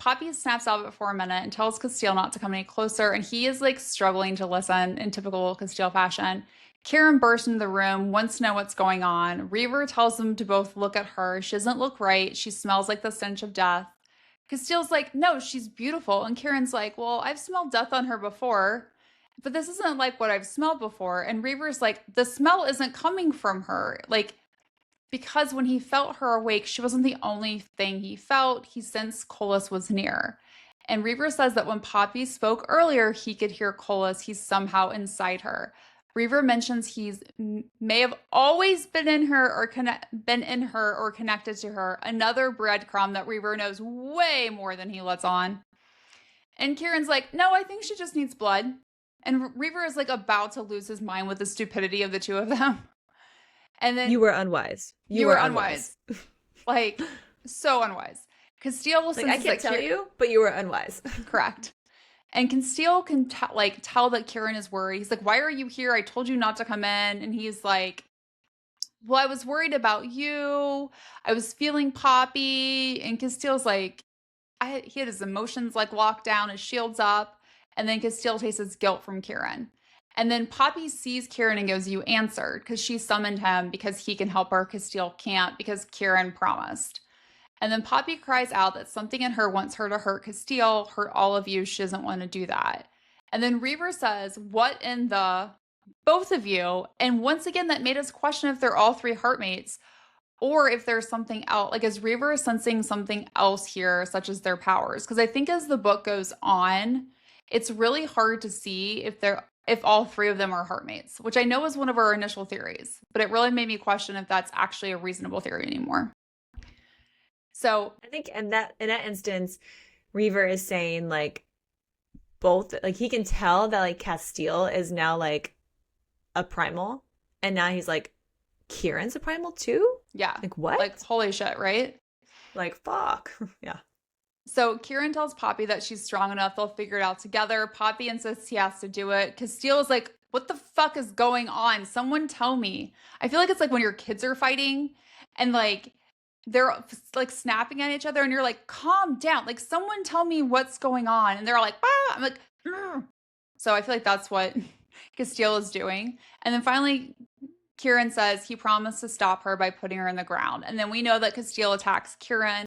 Poppy snaps out of it for a minute and tells Casteel not to come any closer, and he is like struggling to listen in typical Casteel fashion. Kieran bursts into the room, wants to know what's going on. Reaver tells them to both look at her. She doesn't look right. She smells like the stench of death. Casteel's like, no, she's beautiful. And Kieran's like, well, I've smelled death on her before, but this isn't like what I've smelled before. And Reaver's like, the smell isn't coming from her. Like, because when he felt her awake, she wasn't the only thing he felt. He sensed Kolis was near. And Reaver says that when Poppy spoke earlier, he could hear Kolis. He's somehow inside her. Reaver mentions he's may have always been in her or connected to her. Another breadcrumb that Reaver knows way more than he lets on. And Kieran's like, no, I think she just needs blood. And Reaver is like about to lose his mind with the stupidity of the two of them. And then you were unwise. You were unwise. Like, so unwise. Casteel like, I can't tell you, but you were unwise. Correct. And Casteel can tell that Kieran is worried. He's like, why are you here? I told you not to come in. And he's like, well, I was worried about you. I was feeling Poppy. And Casteel's like, he had his emotions like locked down, his shield's up. And then Casteel tastes his guilt from Kieran. And then Poppy sees Kieran and goes, you answered, because she summoned him because he can help her. Casteel can't because Kieran promised. And then Poppy cries out that something in her wants her to hurt Casteel, hurt all of you. She doesn't want to do that. And then Reaver says, what in the both of you? And once again, that made us question if they're all three heartmates or if there's something else. Like, is Reaver sensing something else here, such as their powers? Because I think as the book goes on, it's really hard to see if all three of them are heartmates, which I know is one of our initial theories, but it really made me question if that's actually a reasonable theory anymore. So I think in that instance, Reaver is saying like both, like he can tell that like Casteel is now like a primal, and now he's like, Kieran's a primal too? Yeah. Like what? Like holy shit, right? Like fuck. Yeah. So Kieran tells Poppy that she's strong enough, they'll figure it out together. Poppy insists he has to do it. Casteel is like, what the fuck is going on? Someone tell me. I feel like it's like when your kids are fighting and like they're like snapping at each other and you're like, calm down. Like, someone tell me what's going on. And they're all like, ah! I'm like, mm. So I feel like that's what Casteel is doing. And then finally, Kieran says he promised to stop her by putting her in the ground. And then we know that Casteel attacks Kieran.